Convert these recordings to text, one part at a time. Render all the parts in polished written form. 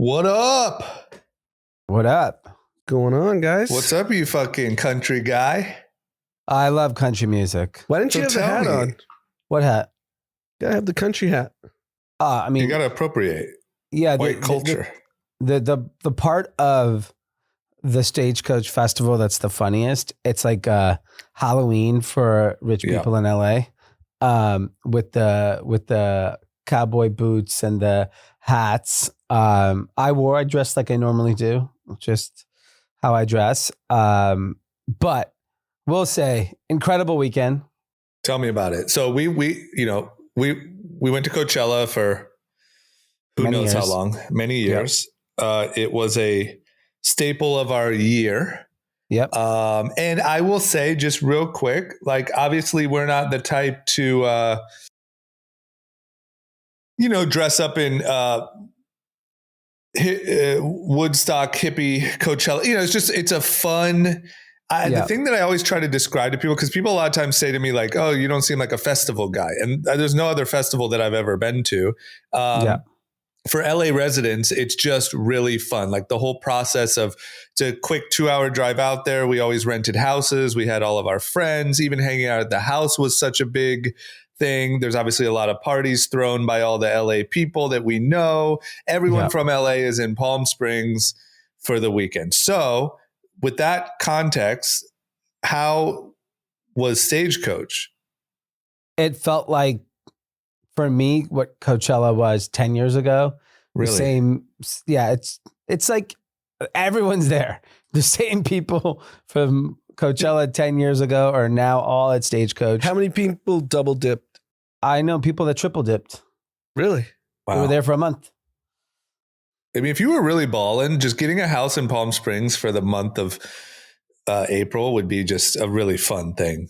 What up? What up? What's going on, guys? What's up, you fucking country guy? I love country music. Why didn't you have the hat on? What hat? Gotta have the country hat. I mean, You gotta appropriate yeah, white culture. The part of the Stagecoach Festival that's the funniest. It's like Halloween for rich people in LA, with the cowboy boots and the hats. I dressed like I normally do, just how I dress. But we'll say incredible weekend. Tell me about it. So we went to Coachella for who knows how long, many years. Yep. It was a staple of our year. Yep. And I will say just real quick, like obviously we're not the type to dress up in Woodstock hippie Coachella. It's a fun. The thing that I always try to describe to people, because people a lot of times say to me like, "Oh, you don't seem like a festival guy," and there's no other festival that I've ever been to. For LA residents, it's just really fun. Like the whole process of it's a quick 2-hour drive out there. We always rented houses. We had all of our friends. Even hanging out at the house was such a big thing. There's obviously a lot of parties thrown by all the LA people that we know. Everyone from LA is in Palm Springs for the weekend. So with that context, how was Stagecoach? It felt like, for me, what Coachella was 10 years ago. Really? The same. Yeah, it's like everyone's there. The same people from Coachella 10 years ago are now all at Stagecoach. How many people double dipped? I know people that triple dipped. Really? Wow. They were there for a month. I mean, if you were really balling, just getting a house in Palm Springs for the month of April would be just a really fun thing.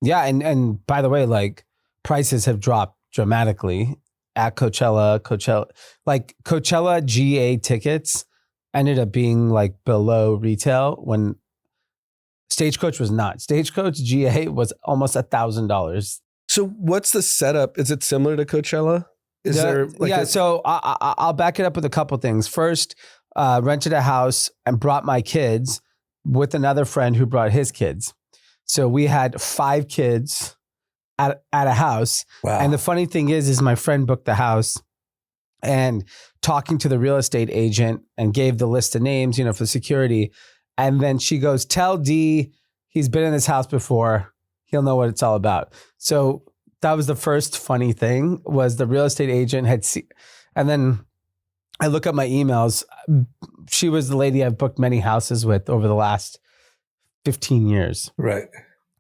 Yeah. And by the way, like prices have dropped dramatically at Coachella. Like Coachella GA tickets ended up being like below retail when Stagecoach was not. Stagecoach GA was almost $1,000. So what's the setup? Is it similar to Coachella? So I'll back it up with a couple things. First, rented a house and brought my kids with another friend who brought his kids. So we had 5 kids at a house. Wow. And the funny thing is my friend booked the house and talking to the real estate agent and gave the list of names, for security. And then she goes, "Tell Dee he's been in this house before. He'll know what it's all about." So that was the first funny thing, was the real estate agent had seen. And then I look at my emails. She was the lady I've booked many houses with over the last 15 years. Right.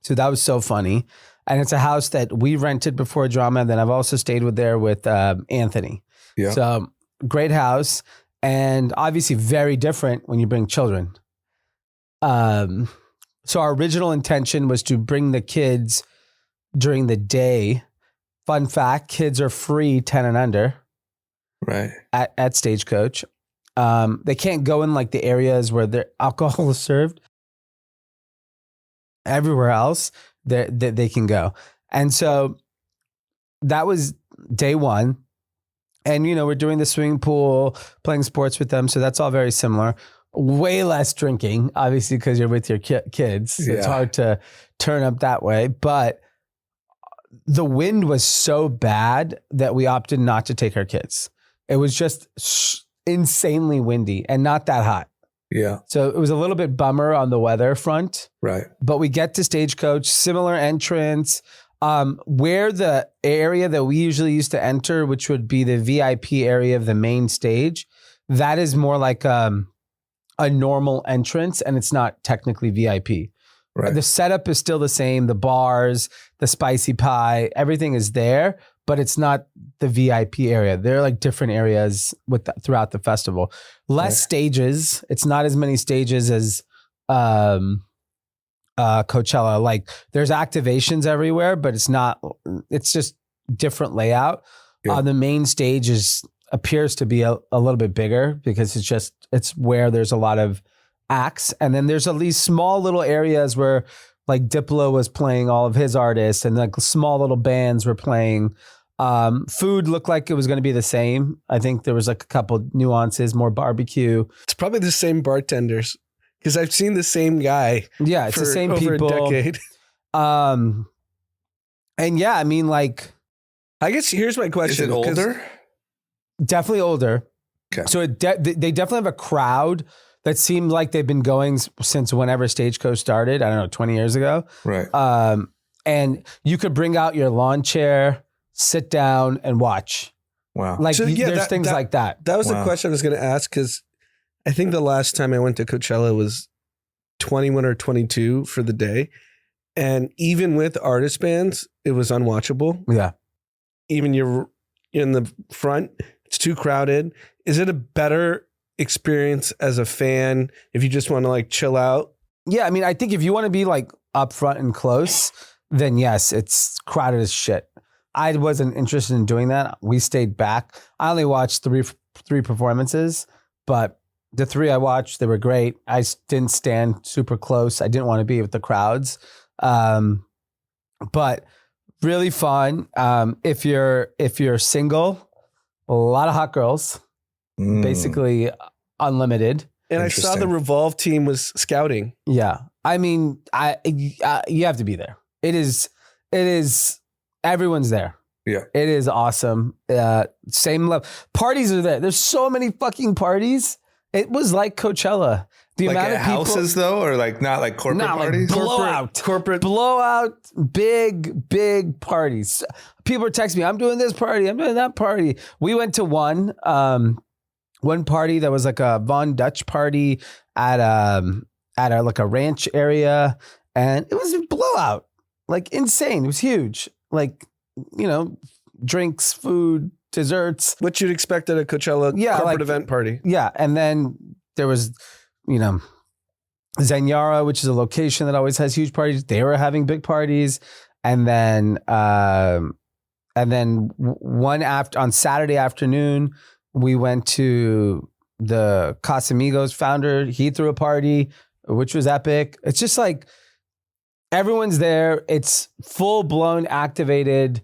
So that was so funny. And it's a house that we rented before drama. And then I've also stayed with Anthony. Yeah. So great house. And obviously very different when you bring children. So our original intention was to bring the kids during the day. Fun fact, kids are free 10 and under. Right. At Stagecoach. They can't go in like the areas where their alcohol is served. Everywhere else, they can go. And so that was day one. And, we're doing the swimming pool, playing sports with them. So that's all very similar. Way less drinking, obviously, because you're with your kids. So it's hard to turn up that way. But the wind was so bad that we opted not to take our kids. It was just insanely windy and not that hot. Yeah. So it was a little bit bummer on the weather front. Right. But we get to Stagecoach, similar entrance, where the area that we usually used to enter, which would be the VIP area of the main stage, that is more like a normal entrance, and it's not technically VIP. Right. The setup is still the same. The bars, the spicy pie, everything is there, but it's not the VIP area. There are like different areas throughout the festival. Less stages. It's not as many stages as Coachella. Like there's activations everywhere, but it's just different layout. Yeah. The main stage appears to be a little bit bigger because it's where there's a lot of acts. And then there's at least small little areas where like Diplo was playing all of his artists and like small little bands were playing. Food looked like it was going to be the same. I think there was like a couple nuances, more barbecue. It's probably the same bartenders because I've seen the same guy. Yeah, it's the same people. Over a decade. And yeah, I mean, like, I guess here's my question. Is it older? Definitely older. Okay. So they definitely have a crowd that seemed like they've been going since whenever Stagecoach started. I don't know, 20 years ago. Right. And you could bring out your lawn chair, sit down and watch. Wow. Like So, yeah, there's things like that. That was the Wow. question I was going to ask because I think the last time I went to Coachella was 21 or 22 for the day. And even with artist bands, it was unwatchable. Yeah. Even you're in the front, it's too crowded. Is it a better experience as a fan if you just want to like chill out? Yeah. I mean, I think if you want to be like up front and close, then yes, it's crowded as shit. I wasn't interested in doing that. We stayed back. I only watched three performances, but the three I watched, they were great. I didn't stand super close. I didn't want to be with the crowds. But really fun. If you're single, a lot of hot girls, basically unlimited. And I saw the Revolve team was scouting. Yeah. I mean, you have to be there. It is, everyone's there. Yeah. It is awesome. Same level. Parties are there. There's so many fucking parties. It was like Coachella. The like amount of houses people, though, or like not like corporate parties? Like blowout, big parties. People are texting me, I'm doing this party, I'm doing that party. We went to one party that was like a Von Dutch party at like a ranch area, and it was a blowout, like insane. It was huge, like, you know, drinks, food, desserts, What you'd expect at a Coachella corporate event party. Yeah, and then there was, you know, Zanyara, which is a location that always has huge parties. They were having big parties, and then on Saturday afternoon, we went to the Casamigos founder. He threw a party, which was epic. It's just like everyone's there. It's full blown activated.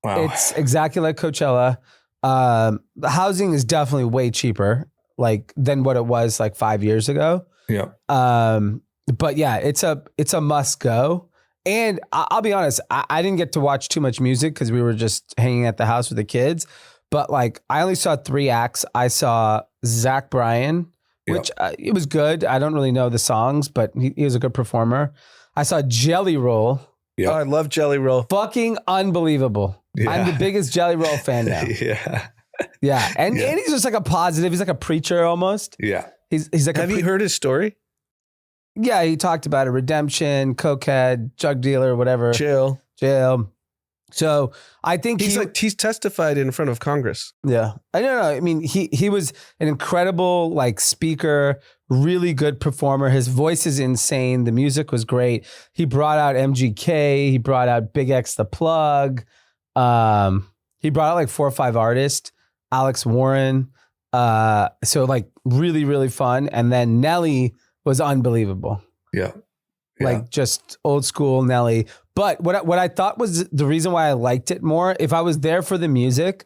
Wow. It's exactly like Coachella. The housing is definitely way cheaper, like than what it was like 5 years ago. Yeah. But yeah, it's a must go. And I'll be honest, I didn't get to watch too much music because we were just hanging at the house with the kids. But like, I only saw 3 acts. I saw Zach Bryan, which it was good. I don't really know the songs, but he was a good performer. I saw Jelly Roll. Yeah. Oh, I love Jelly Roll. Fucking unbelievable. Yeah. I'm the biggest Jelly Roll fan now. Yeah. Yeah. And he's just like a positive. He's like a preacher almost. Yeah. He's like Have you heard his story? Yeah, he talked about it. Redemption, cokehead, drug dealer, whatever. Jail. So I think he's testified in front of Congress. Yeah. I don't know. I mean, he was an incredible like speaker, really good performer. His voice is insane. The music was great. He brought out MGK. He brought out Big X the Plug. He brought out like 4 or 5 artists. Alex Warren. So like really, really fun. And then Nelly was unbelievable. Yeah. Like just old school Nelly. But what I thought was the reason why I liked it more, if I was there for the music,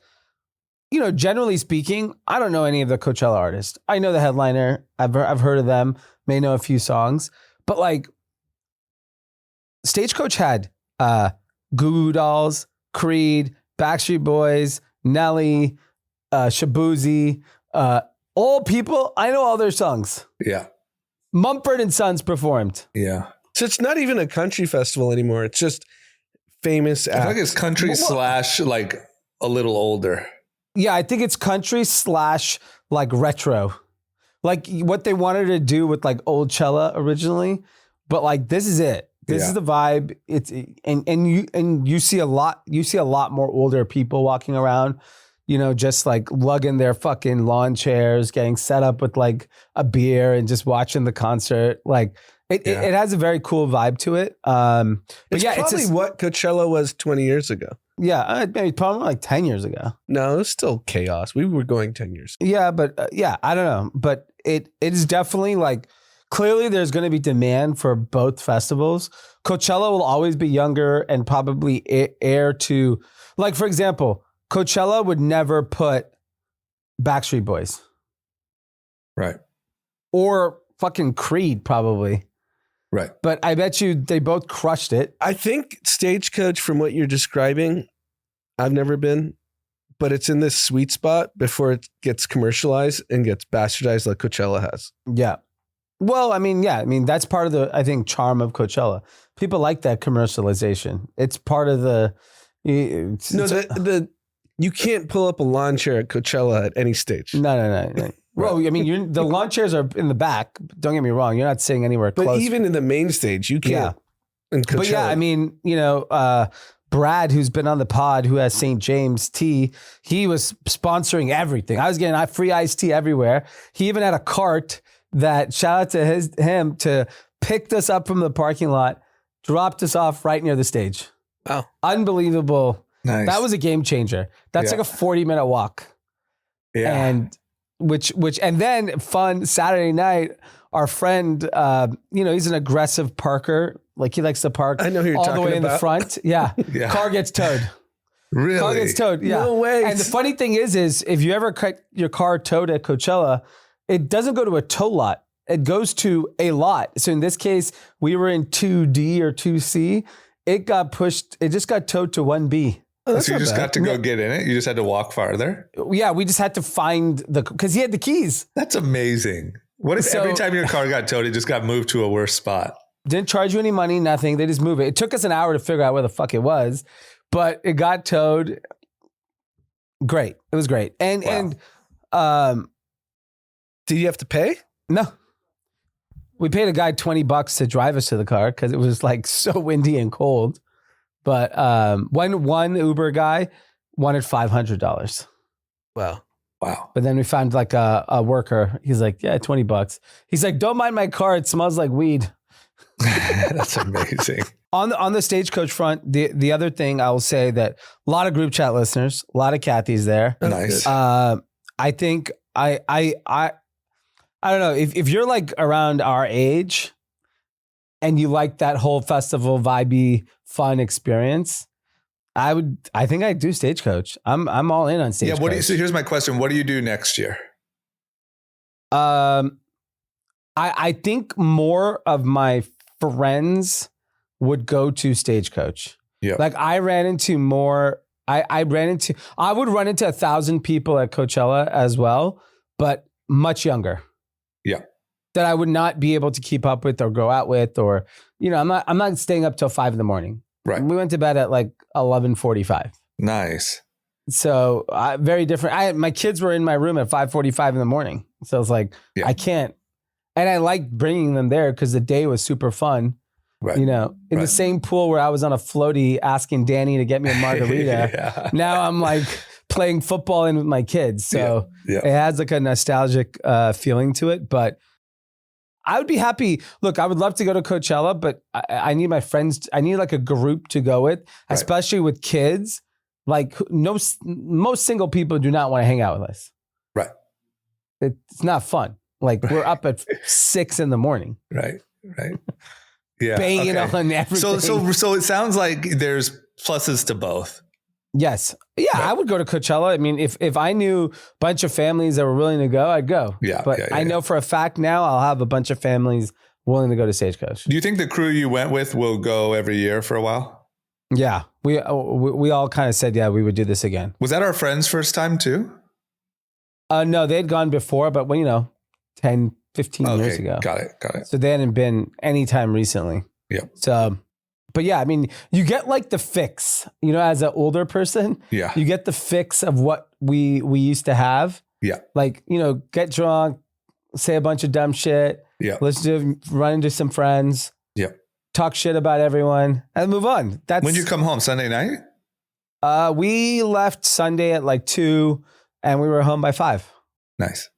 you know, generally speaking, I don't know any of the Coachella artists. I know the headliner. I've heard of them, may know a few songs. But like Stagecoach had Goo Goo Dolls, Creed, Backstreet Boys, Nelly, Shabuzi, all people. I know all their songs. Yeah. Mumford & Sons performed. Yeah. So it's not even a country festival anymore. It's just famous acts. I feel like it's country / like a little older. Yeah, I think it's country / like retro. Like what they wanted to do with like old Cella originally. But like this is it. This is the vibe. It's and you see a lot more older people walking around, you know, just like lugging their fucking lawn chairs, getting set up with like a beer and just watching the concert. Like it has a very cool vibe to it. But it's probably what Coachella was 20 years ago. Yeah, maybe probably like 10 years ago. No, it was still chaos. We were going 10 years ago. Yeah, but I don't know. But it is definitely like, clearly there's going to be demand for both festivals. Coachella will always be younger and probably air to, like, for example, Coachella would never put Backstreet Boys. Right. Or fucking Creed, probably. Right. But I bet you they both crushed it. I think Stagecoach, from what you're describing, I've never been, but it's in this sweet spot before it gets commercialized and gets bastardized like Coachella has. Yeah. Well, I mean, that's part of the, I think, charm of Coachella. People like that commercialization. It's part of the... You can't pull up a lawn chair at Coachella at any stage. No. Well, I mean, the lawn chairs are in the back. Don't get me wrong. You're not sitting anywhere close. But even in the main stage, you can't. Yeah. But yeah, I mean, Brad, who's been on the pod, who has St. James tea, he was sponsoring everything. I was getting free iced tea everywhere. He even had a cart that, shout out to him, to picked us up from the parking lot, dropped us off right near the stage. Wow. Unbelievable. Nice. That was a game changer. That's like a 40-minute walk. Yeah. And and then fun Saturday night, our friend, he's an aggressive parker. Like he likes to park I know who you're all talking the way in about. the front. Yeah. Yeah. Car gets towed. Really? Car gets towed. Yeah. No way. And the funny thing is if you ever cut your car towed at Coachella, it doesn't go to a tow lot. It goes to a lot. So in this case, we were in 2D or 2C. It just got towed to 1B. Oh, So you just got to go get in it? You just had to walk farther? Yeah, we just had to find because he had the keys. That's amazing. What if every time your car got towed, it just got moved to a worse spot? Didn't charge you any money, nothing. They just move it. It took us an hour to figure out where the fuck it was, but it got towed. Great. It was great. And did you have to pay? No. We paid a guy $20 to drive us to the car because it was like so windy and cold. But one Uber guy wanted $500. Wow. But then we found like a worker. He's like, yeah, $20. He's like, don't mind my car. It smells like weed. That's amazing. On the Stagecoach front, the other thing I will say that a lot of group chat listeners, a lot of Kathy's there. Nice. I think I don't know if you're like around our age and you like that whole festival vibey fun experience, I think I'd do Stagecoach. I'm all in on Stagecoach. Yeah. So here's my question. What do you do next year? I think more of my friends would go to Stagecoach. Yeah. Like I ran into more. I would run into 1,000 people at Coachella as well, but much younger. Yeah. That I would not be able to keep up with or go out with, or I'm not staying up till 5 a.m. Right. We went to bed at like 11:45. Nice. So very different. My kids were in my room at 5:45 in the morning. So I was like, I can't. And I liked bringing them there because the day was super fun. Right. In the same pool where I was on a floaty asking Danny to get me a margarita. Yeah. Now I'm like playing football in with my kids. So Yeah. it has like a nostalgic feeling to it. But I would be happy. Look, I would love to go to Coachella, but I need my friends. I need like a group to go with, especially with kids. Like most single people do not want to hang out with us. Right. It's not fun. Like we're up at 6 a.m. Right. Yeah. Banging on everything. So it sounds like there's pluses to both. Yes. Yeah, I would go to Coachella. I mean, if I knew a bunch of families that were willing to go, I'd go. Yeah. But I know for a fact now I'll have a bunch of families willing to go to Stagecoach. Do you think the crew you went with will go every year for a while? Yeah. We all kind of said, yeah, we would do this again. Was that our friend's first time too? No, they'd gone before, but 10, 15 years ago. Got it. So they hadn't been anytime recently. Yeah. So, but yeah, I mean, you get like the fix, as an older person, Yeah. you get the fix of what we used to have. Yeah. Like, get drunk, say a bunch of dumb shit. Yeah. Run into some friends. Yeah. Talk shit about everyone and move on. That's when you come home, Sunday night? We left Sunday at like 2 and we were home by 5. Nice.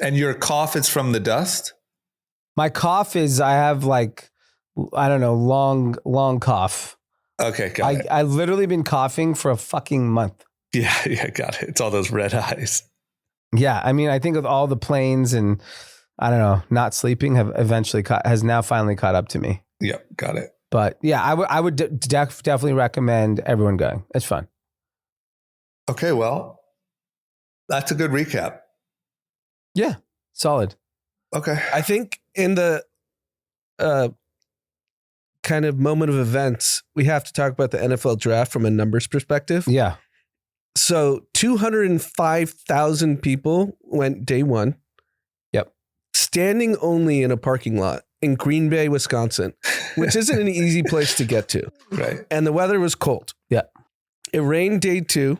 And your cough is from the dust? My cough is, I have like, I don't know, long cough. Okay, got it. I've literally been coughing for a fucking month. Yeah, got it. It's all those red eyes. Yeah, I mean, I think with all the planes and, I don't know, not sleeping has now finally caught up to me. Yep, got it. But yeah, I would definitely recommend everyone going. It's fun. Okay, well, that's a good recap. Yeah, solid. Okay. I think in the kind of moment of events, we have to talk about the NFL draft from a numbers perspective. Yeah. So 205,000 people went day one. Yep. Standing only in a parking lot in Green Bay, Wisconsin, which isn't an easy place to get to. Right. And the weather was cold. Yeah. It rained day two.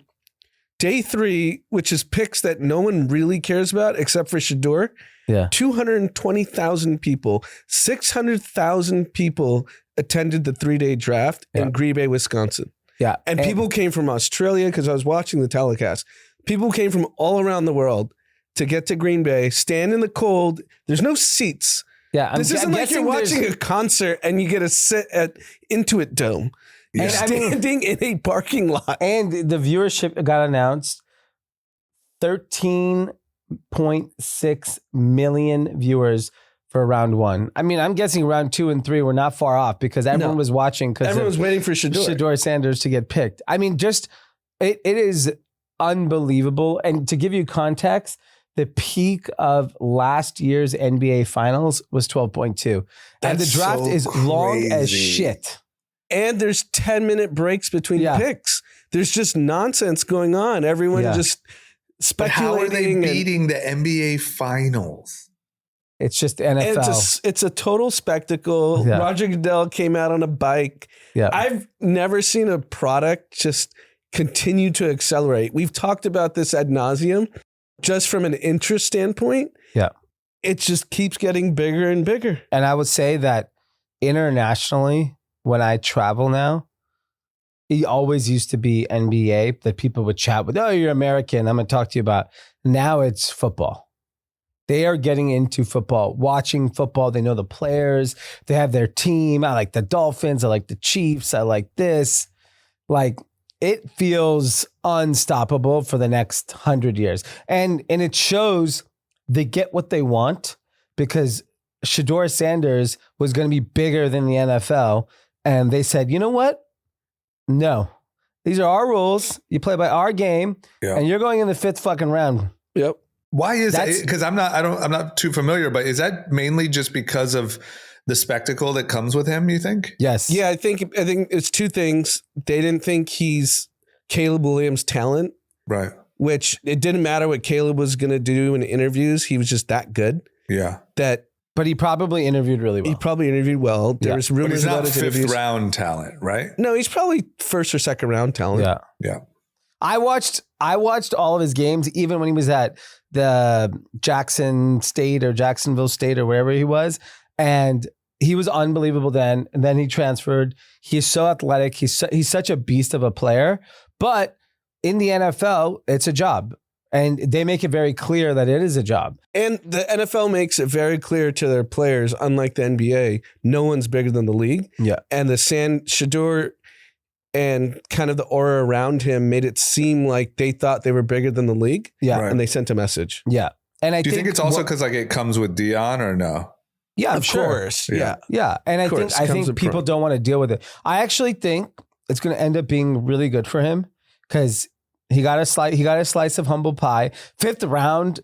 Day three, which is picks that no one really cares about except for Shedeur. Yeah. 220,000 people, 600,000 people attended the 3-day draft in Green Bay, Wisconsin. Yeah. And people came from Australia because I was watching the telecast. People came from all around the world to get to Green Bay, stand in the cold. There's no seats. Yeah. This isn't like you're watching a concert and you get to sit at Intuit Dome. Yeah. You're standing in a parking lot. And the viewership got announced. 13.6 million viewers for round one. I mean, I'm guessing round 2 and 3 were not far off because everyone was watching because everyone was waiting for Shedeur Sanders to get picked. I mean, just it is unbelievable. And to give you context, the peak of last year's NBA Finals was 12.2. And the draft is long as shit. And there's 10-minute breaks between picks. There's just nonsense going on. Everyone just speculating. But how are they beating the NBA Finals? It's just NFL. It's a total spectacle. Yeah. Roger Goodell came out on a bike. Yeah. I've never seen a product just continue to accelerate. We've talked about this ad nauseum. Just from an interest standpoint, it just keeps getting bigger and bigger. And I would say that internationally, when I travel now, it always used to be NBA that people would chat with. Oh, you're American. I'm going to talk to you about. Now it's football. They are getting into football, watching football. They know the players. They have their team. I like the Dolphins. I like the Chiefs. I like this. Like, it feels unstoppable for the next 100 years. And it shows they get what they want because Shedeur Sanders was going to be bigger than the NFL. And they said, you know what? No, these are our rules. You play by our game and you're going in the 5th fucking round. Yep. Why is that? Because I'm not too familiar, but is that mainly just because of the spectacle that comes with him, you think? Yes. Yeah, I think it's two things. They didn't think he's Caleb Williams' talent. Right. Which it didn't matter what Caleb was going to do in interviews. He was just that good. Yeah. But he probably interviewed really well. He probably interviewed well. There was rumors about his interviews. But he's not 5th round talent, right? No, he's probably 1st or 2nd round talent. Yeah. Yeah. I watched all of his games, even when he was at the Jacksonville State or wherever he was. And he was unbelievable then. And then he transferred. He's so athletic. He's such a beast of a player. But in the NFL, it's a job. And they make it very clear that it is a job. And the NFL makes it very clear to their players, unlike the NBA, no one's bigger than the league. Yeah. And the Shedeur and kind of the aura around him made it seem like they thought they were bigger than the league. Yeah. Right. And they sent a message. Yeah. And Do you think it's also because it comes with Dion or no? Yeah, of course. Yeah. Yeah. And I think people don't want to deal with it. I actually think it's going to end up being really good for him because he got a slice of humble pie. 5th round,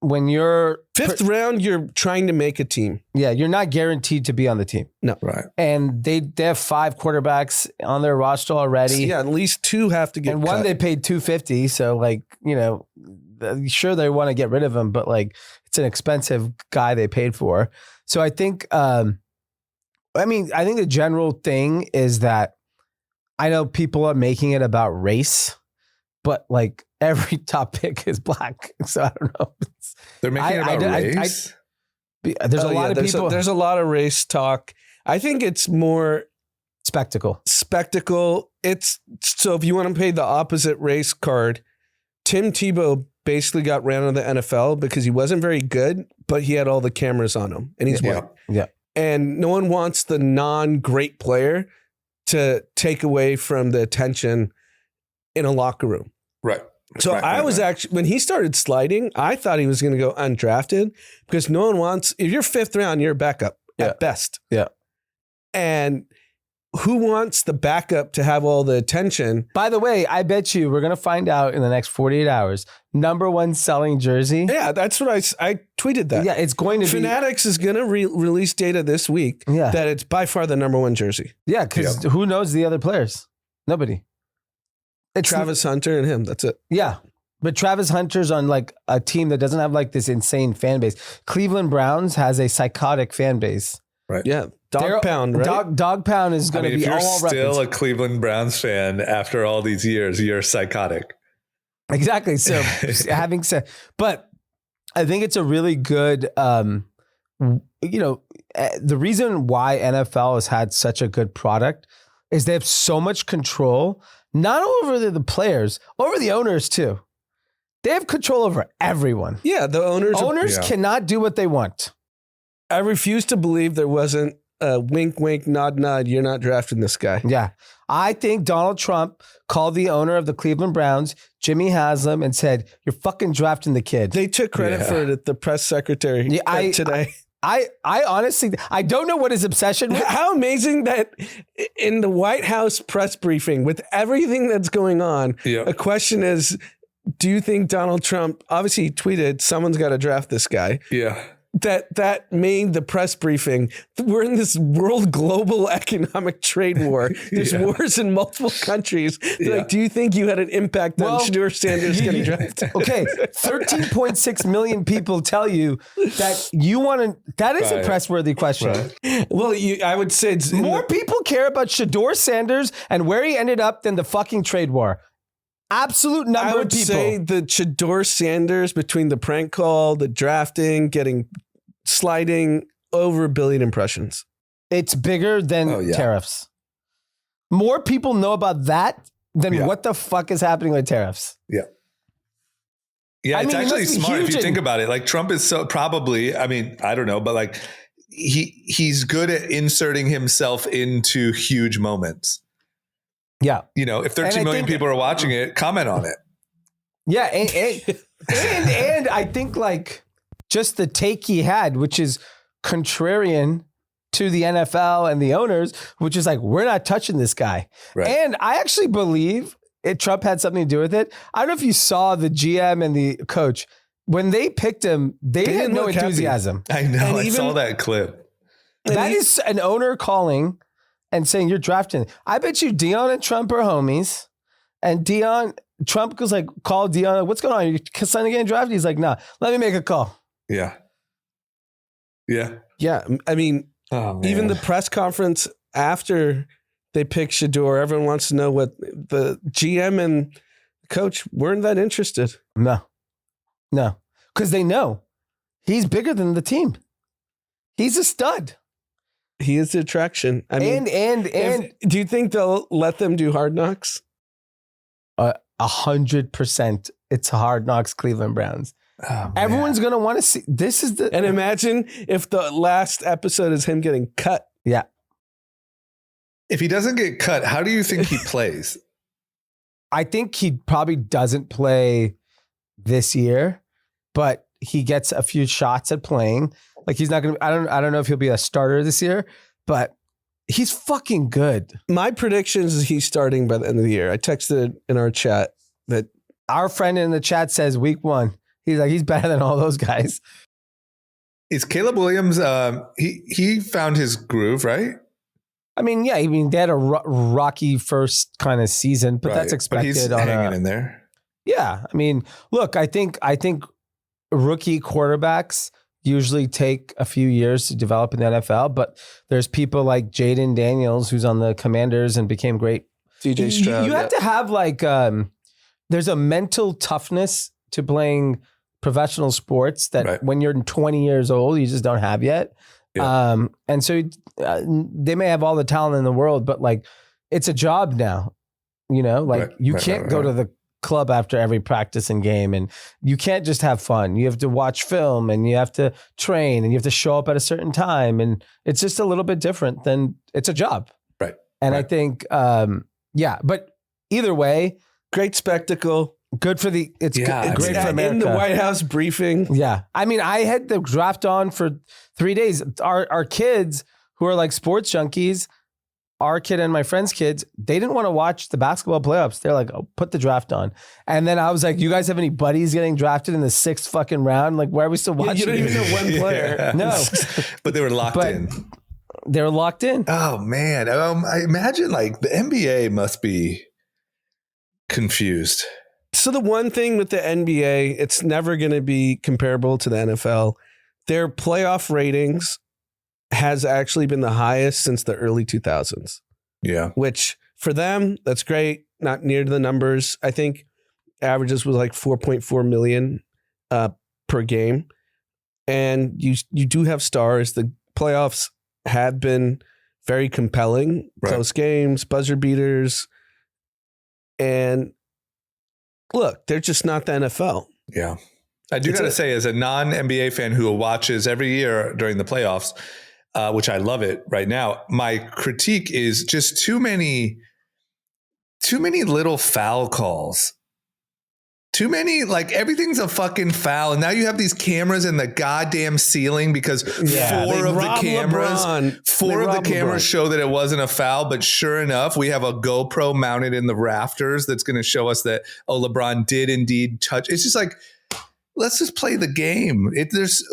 when you're 5th round, you're trying to make a team. Yeah, you're not guaranteed to be on the team. No. Right. And they have 5 quarterbacks on their roster already. Yeah, at least 2 have to get and one cut. they paid $250. So like, sure they want to get rid of him, but like it's an expensive guy they paid for. So I think I think the general thing is that I know people are making it about race, but like every top pick is black. So I don't know. They're making it about race? There's a lot of people. There's a lot of race talk. I think it's more spectacle. It's so if you want to play the opposite race card, Tim Tebow basically got ran out of the NFL because he wasn't very good, but he had all the cameras on him and he's white. Yeah. And no one wants the non-great player to take away from the attention in a locker room. Right. So I was actually, when he started sliding, I thought he was going to go undrafted because no one wants, if you're 5th round, you're a backup at best. Yeah. And who wants the backup to have all the attention? By the way, I bet you we're going to find out in the next 48 hours, number one selling jersey. Yeah, that's what I tweeted that. Yeah, it's going to Fanatics is going to release data this week that it's by far the number one jersey. Yeah, because who knows the other players? Nobody. It's Travis Hunter and him. That's it. Yeah. But Travis Hunter's on like a team that doesn't have like this insane fan base. Cleveland Browns has a psychotic fan base. Right. Yeah. Dog Pound, right? Dog Pound is going to be all if you're still records. a Cleveland Browns fan after all these years, you're psychotic. Exactly. So having said, but I think it's a really good, the reason why NFL has had such a good product is they have so much control, not over the players, over the owners too. They have control over everyone. Yeah, the owners cannot do what they want. I refuse to believe there wasn't a wink, wink, nod, nod. You're not drafting this guy. Yeah. I think Donald Trump called the owner of the Cleveland Browns, Jimmy Haslam, and said, "You're fucking drafting the kid." They took credit for it at the press secretary today. I honestly, I don't know what his obsession was. How amazing that in the White House press briefing, with everything that's going on, a question is, do you think Donald Trump, obviously he tweeted, someone's got to draft this guy. Yeah. That made the press briefing. We're in this world global economic trade war. There's wars in multiple countries. Like, do you think you had an impact on Shedeur Sanders getting drafted? Okay, 13.6 million people tell you that you want to. That is a press-worthy question. Right. Well, I would say it's more people care about Shedeur Sanders and where he ended up than the fucking trade war. Absolute number I would of people. say the Shedeur Sanders, between the prank call, the drafting, sliding, over 1 billion impressions. It's bigger than tariffs. More people know about that than what the fuck is happening with tariffs. Yeah. Yeah, it's actually smart if you think about it. Like Trump is so probably, I mean, I don't know, but like he's good at inserting himself into huge moments. Yeah. You know, if 13 million people are watching it, comment on it. Yeah. And I think like just the take he had, which is contrarian to the NFL and the owners, which is like, we're not touching this guy. Right. And I actually believe Trump had something to do with it. I don't know if you saw the GM and the coach. When they picked him, they had no enthusiasm. Happy. I know. I saw that clip. That is an owner calling and saying, you're drafting. I bet you Dion and Trump are homies. And Trump goes like, call Dion. What's going on? Are you son getting drafted? He's like, nah, let me make a call. Yeah. Yeah. Yeah. I mean, even the press conference after they picked Shedeur, everyone wants to know what the GM and coach weren't that interested. No. Because they know he's bigger than the team. He's a stud. He is the attraction. I mean, and do you think they'll let them do Hard Knocks? 100%. It's Hard Knocks Cleveland Browns. Oh, everyone's going to want to see. This is the. And imagine if the last episode is him getting cut. Yeah. If he doesn't get cut, how do you think he plays? I think he probably doesn't play this year, but he gets a few shots at playing. Like he's not going to, I don't know if he'll be a starter this year, but he's fucking good. My prediction is he's starting by the end of the year. I texted in our chat that our friend in the chat says week 1. He's like, he's better than all those guys. Is Caleb Williams, he found his groove, right? I mean, yeah, they had a rocky first kind of season, but that's expected. But he's hanging in there. Yeah. I mean, look, I think rookie quarterbacks usually take a few years to develop in the NFL, but there's people like Jaden Daniels, who's on the Commanders and became great. DJ Stroud. You have to have like, there's a mental toughness to playing professional sports that when you're 20 years old, you just don't have yet. Yeah. And so they may have all the talent in the world, but like, it's a job now, you know, like you can't go to the club after every practice and game, and you can't just have fun. You have to watch film and you have to train and you have to show up at a certain time. And it's just a little bit different than it's a job. Right. And I think, but either way, great spectacle. Good for it's great for America. In the White House briefing. Yeah. I mean, I had the draft on for 3 days. Our kids who are like sports junkies, our kid and my friend's kids, they didn't want to watch the basketball playoffs. They're like, oh, put the draft on. And then I was like, you guys have any buddies getting drafted in the 6th fucking round? Like, why are we still watching? You don't even know one player. Yeah. No. But they were locked in. They were locked in. Oh, man. I imagine like the NBA must be confused. So the one thing with the NBA, it's never going to be comparable to the NFL. Their playoff ratings has actually been the highest since the early 2000s. Yeah. Which for them, that's great. Not near to the numbers. I think averages was like 4.4 million per game. And you do have stars. The playoffs have been very compelling. Right. Close games, buzzer beaters. And look, they're just not the NFL. Yeah. I do got to say, as a non-NBA fan who watches every year during the playoffs, which I love it right now, my critique is just too many little foul calls. Too many, like everything's a fucking foul. And now you have these cameras in the goddamn ceiling because four of the cameras show that it wasn't a foul. But sure enough, we have a GoPro mounted in the rafters that's going to show us that, oh, LeBron did indeed touch. It's just like, let's just play the game.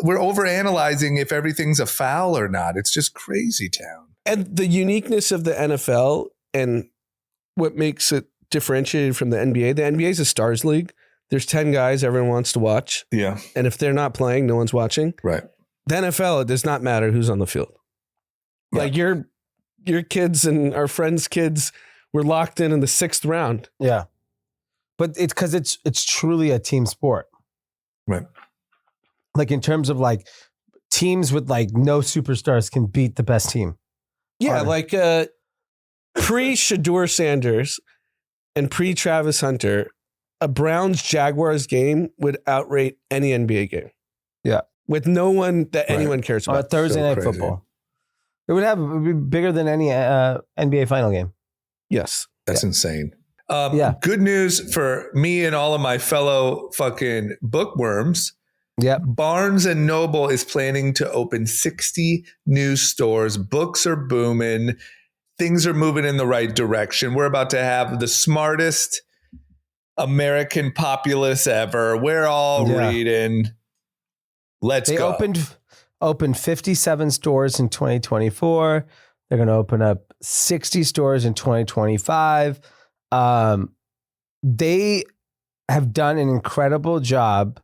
We're overanalyzing if everything's a foul or not. It's just crazy town. And the uniqueness of the NFL and what makes it differentiated from the NBA is a stars league. There's 10 guys everyone wants to watch. Yeah. And if they're not playing, no one's watching. Right. The NFL, it does not matter who's on the field. Right. Like your kids and our friends' kids were locked in the 6th round. Yeah. But it's because it's truly a team sport. Right. Like in terms of like teams with like no superstars can beat the best team. Yeah. Like pre-Shedeur Sanders and pre-Travis Hunter, a Browns-Jaguars game would outrate any NBA game. Yeah. With no one that anyone cares about. Thursday night football. It would be bigger than any NBA final game. Yes. That's insane. Good news for me and all of my fellow fucking bookworms. Yep. Barnes & Noble is planning to open 60 new stores. Books are booming. Things are moving in the right direction. We're about to have the smartest American populace ever. We're all reading. Let's go. They opened 57 stores in 2024. They're going to open up 60 stores in 2025. They have done an incredible job.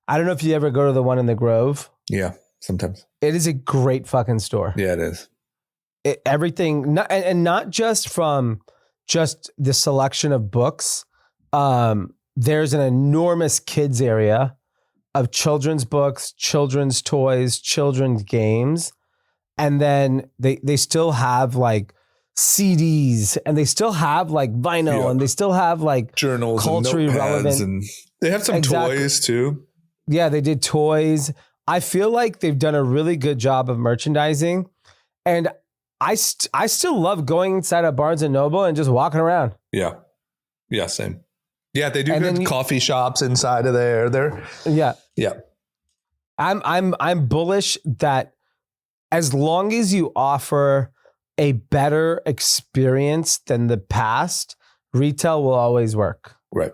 I don't know if you ever go to the one in the Grove. Yeah, sometimes. It is a great fucking store. Yeah, it is. Everything, not just from just the selection of books. There's an enormous kids area of children's books, children's toys, children's games. And then they still have like CDs and they still have like vinyl and they still have like journals, culturally and relevant. And they have some toys too. Yeah, they did toys. I feel like they've done a really good job of merchandising. And I still love going inside a Barnes & Noble and just walking around. Yeah. Yeah, same. Yeah, they do good coffee shops inside of there. Yeah. Yeah. I'm bullish that as long as you offer a better experience than the past, retail will always work. Right.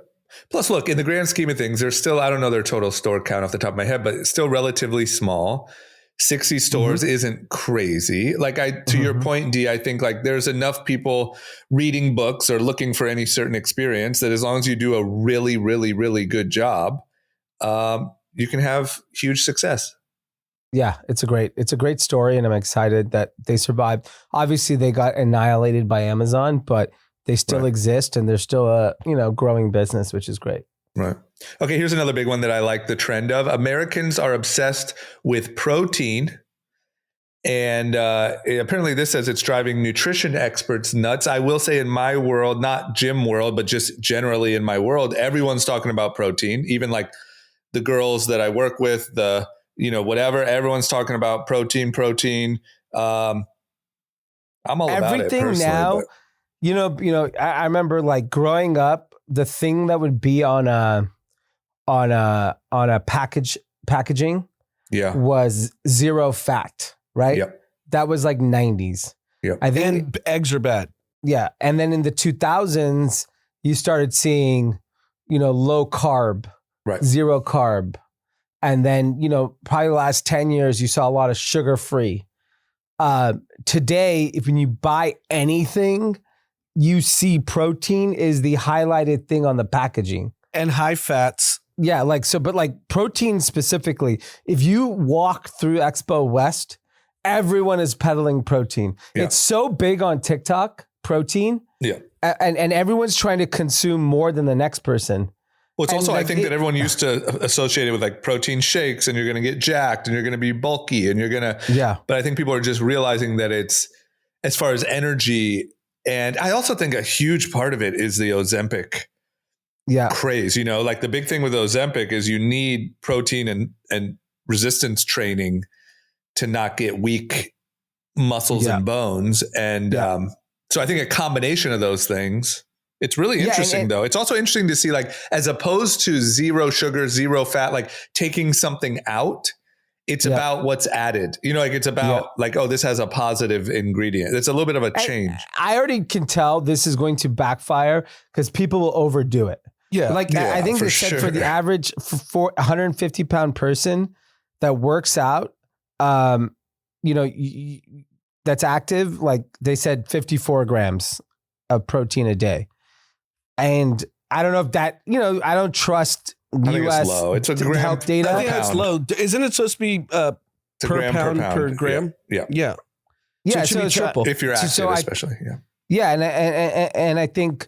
Plus, look, in the grand scheme of things, there's still, I don't know their total store count off the top of my head, but it's still relatively small. 60 stores isn't crazy. Like to your point, Dee, I think like there's enough people reading books or looking for any certain experience that as long as you do a really, really, really good job, you can have huge success. Yeah, it's a great story, and I'm excited that they survived. Obviously, they got annihilated by Amazon, but they still exist, and they're still a growing business, which is great. Right. Okay, here's another big one that I like the trend of. Americans are obsessed with protein. And apparently this says it's driving nutrition experts nuts. I will say in my world, not gym world, but just generally in my world, everyone's talking about protein. Even like the girls that I work with, whatever, everyone's talking about protein. I'm all about it personally. Everything now, I remember like growing up, the thing that would be on a packaging was 0 fat, right? Yep. That was like 90s. Yeah. I think And eggs are bad. Yeah. And then in the 2000s, you started seeing, low carb, Right. zero carb. And then, probably the last 10 years, you saw a lot of sugar free. Today, when you buy anything, you see protein is the highlighted thing on the packaging. And high fats. Yeah. But protein specifically, if you walk through Expo West, everyone is peddling protein. Yeah. It's so big on TikTok, protein. Yeah. And everyone's trying to consume more than the next person. Well, it's also, I think that everyone used to associate it with like protein shakes and you're going to get jacked and you're going to be bulky and you're going to, but I think people are just realizing that it's, as far as energy. And I also think a huge part of it is the Ozempic craze. Like the big thing with Ozempic is you need protein and resistance training to not get weak muscles and bones. And so I think a combination of those things, it's really interesting though. It's also interesting to see, like, as opposed to zero sugar, zero fat, like taking something out, it's about what's added. It's about like, oh, this has a positive ingredient. It's a little bit of a change. I already can tell this is going to backfire because people will overdo it. Yeah. I think they said for the average for 150 pound person that works out, that's active, like they said 54 grams of protein a day. And I don't know if that, I don't trust US low. It's a gram health data. I think that's low. Isn't it supposed to be per pound per gram? Yeah. Yeah. So it should be triple. If you're active, especially. Yeah. And I think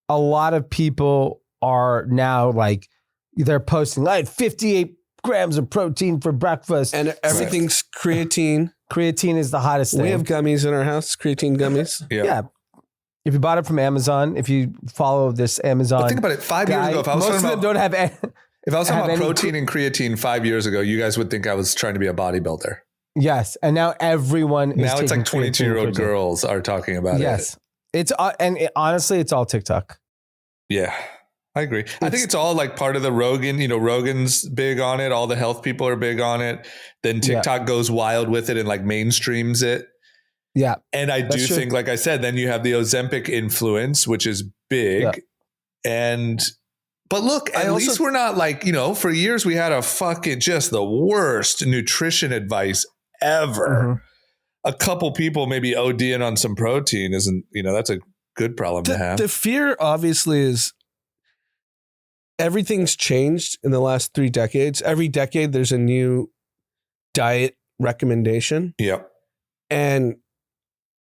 a lot of people are now like, they're posting like 58 grams of protein for breakfast. And everything's creatine. Creatine is the hottest thing. We have gummies in our house, creatine gummies. Yeah. If you bought it from Amazon, if you follow this Amazon, well, think about it. 5 years ago, if I was most of them don't have. If I was talking about protein and creatine 5 years ago, you guys would think I was trying to be a bodybuilder. Yes, and now everyone is. Now it's like 22-year-old girls are talking about it. Yes, honestly, it's all TikTok. Yeah, I agree. I think it's all like part of the Rogan. Rogan's big on it. All the health people are big on it. Then TikTok goes wild with it and like mainstreams it. Yeah. And I do think, like I said, then you have the Ozempic influence, which is big. Yeah. But look, at least we're not like, for years we had a fucking just the worst nutrition advice ever. Mm-hmm. A couple people maybe ODing on some protein isn't, that's a good problem to have. The fear obviously is everything's changed in the last 3 decades. Every decade there's a new diet recommendation. Yep. And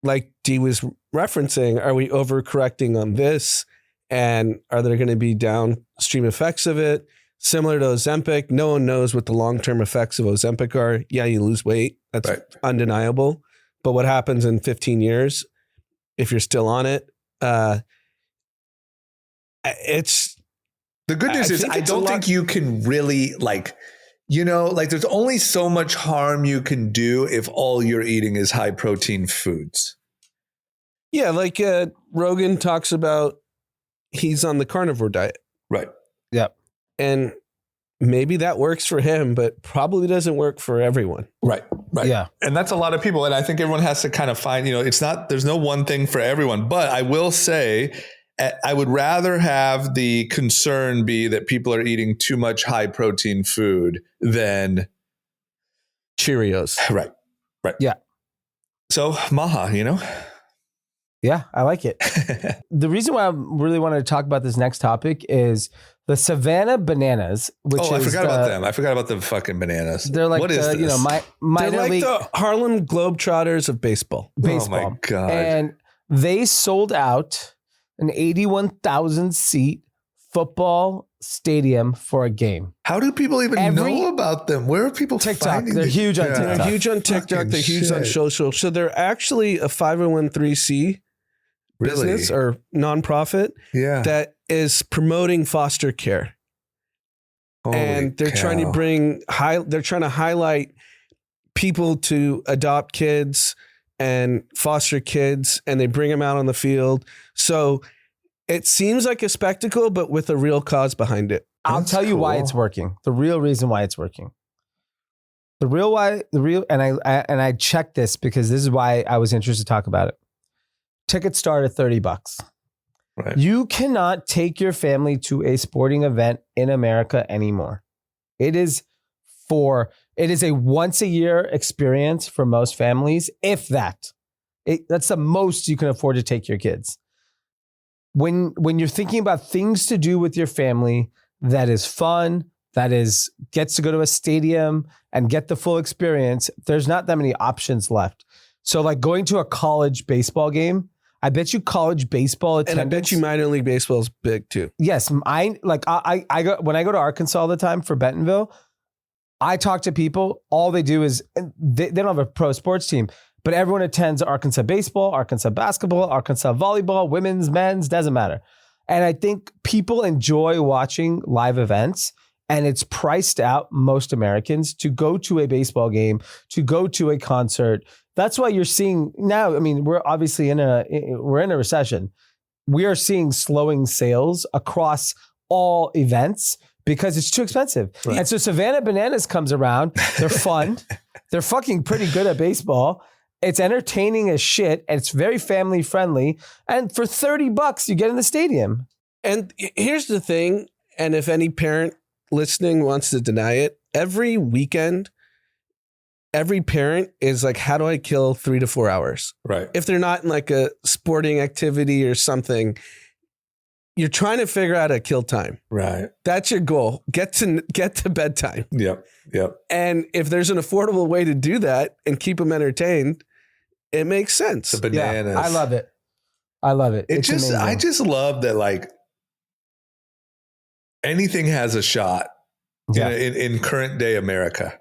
like Dee was referencing, are we overcorrecting on this? And are there going to be downstream effects of it? Similar to Ozempic, no one knows what the long-term effects of Ozempic are. Yeah, you lose weight. That's undeniable. But what happens in 15 years if you're still on it? It's... The good news is I don't think you can really there's only so much harm you can do if all you're eating is high protein foods. Yeah, like Rogan talks about, he's on the carnivore diet. Right. Yeah. And maybe that works for him, but probably doesn't work for everyone. Right. Yeah. And that's a lot of people. And I think everyone has to kind of find, there's no one thing for everyone. But I will say, I would rather have the concern be that people are eating too much high protein food than Cheerios. Right. Yeah. So Maha, Yeah, I like it. The reason why I really wanted to talk about this next topic is the Savanna Bananas, which I forgot about them. I forgot about the fucking bananas. They're like what is this? They're like the Harlem Globetrotters of baseball. Oh my God. And they sold out an 81,000 seat football stadium for a game. How do people even know about them? Where are people TikTok? They're huge on TikTok. They're huge on TikTok. They're huge on social. So they're actually a 501(c)(3) business or nonprofit that is promoting foster care. And they're trying to highlight people to adopt kids and foster kids, and they bring them out on the field. So it seems like a spectacle, but with a real cause behind it. I'll tell you why it's working. The real reason why it's working. And I checked this because this is why I was interested to talk about it. Tickets start at $30. Right. You cannot take your family to a sporting event in America anymore. It is a once a year experience for most families, if that. That's the most you can afford to take your kids. When you're thinking about things to do with your family that is fun, gets to go to a stadium and get the full experience, there's not that many options left. So like going to a college baseball game, I bet you college baseball attendance. And I bet you minor league baseball is big too. Yes. I go when I go to Arkansas all the time for Bentonville, I talk to people, all they do is they don't have a pro sports team, but everyone attends Arkansas baseball, Arkansas basketball, Arkansas volleyball, women's, men's, doesn't matter. And I think people enjoy watching live events. And it's priced out most Americans to go to a baseball game, to go to a concert. That's why you're seeing now. I mean, we're obviously in a recession. We are seeing slowing sales across all events because it's too expensive. Right. And so Savannah Bananas comes around. They're fun. They're fucking pretty good at baseball. It's entertaining as shit. And it's very family friendly. And for $30, you get in the stadium. And here's the thing. And if any parent listening wants to deny it, every weekend, every parent is like, how do I kill 3 to 4 hours? Right. If they're not in like a sporting activity or something, you're trying to figure out a kill time. Right. That's your goal. Get to bedtime. Yep. And if there's an affordable way to do that and keep them entertained, it makes sense. The bananas. Yeah, I love it. I just love that, like, anything has a shot in current day America.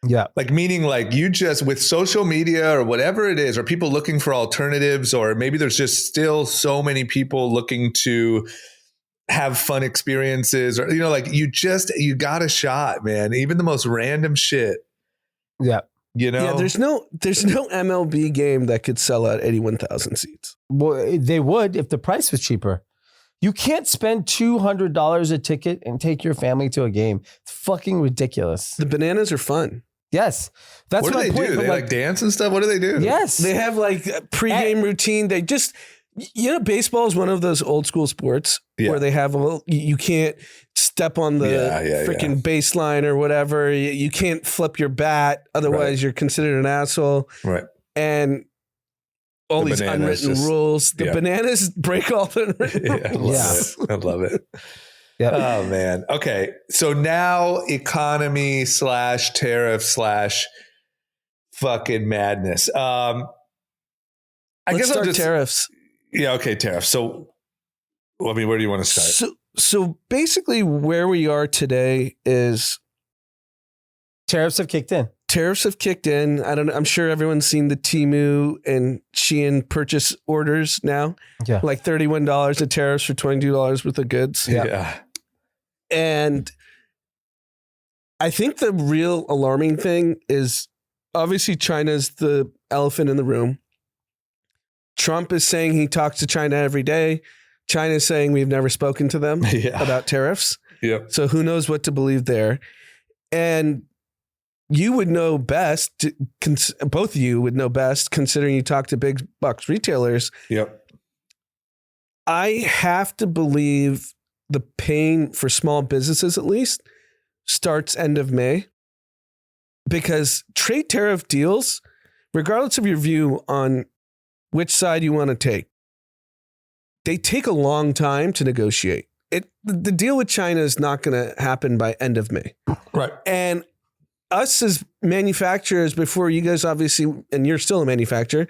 Yeah. Like, meaning like you just with social media or whatever it is, or people looking for alternatives, or maybe there's just still so many people looking to have fun experiences, or, like you got a shot, man. Even the most random shit. Yeah. Yeah, there's no MLB game that could sell out 81,000 seats. Well, they would if the price was cheaper. You can't spend $200 a ticket and take your family to a game. It's fucking ridiculous. The bananas are fun. Yes. That's what do they do? They like dance and stuff? What do they do? Yes. They have like a pregame routine. They just, baseball is one of those old school sports where they have you can't step on the freaking baseline or whatever. You can't flip your bat. Otherwise you're considered an asshole. Right. And all these unwritten rules. The bananas break all the unwritten rules. I love it. Yep. Oh, man. Okay. So now economy / tariff / fucking madness. I guess I'll start tariffs. Yeah. Okay. Tariffs. So, where do you want to start? So basically where we are today is tariffs have kicked in. I'm sure everyone's seen the Temu and Shein purchase orders now. Yeah. Like $31 of tariffs for $22 worth of goods. Yeah. And I think the real alarming thing is obviously China's the elephant in the room. Trump is saying he talks to China every day. China's saying we've never spoken to them about tariffs. Yeah. So who knows what to believe there. And you would know best, both of you would know best, considering you talk to big box retailers. Yep. I have to believe the pain for small businesses, at least, starts end of May. Because trade tariff deals, regardless of your view on which side you want to take, they take a long time to negotiate. The deal with China is not going to happen by end of May. Right. And us as manufacturers, before you guys obviously, and you're still a manufacturer,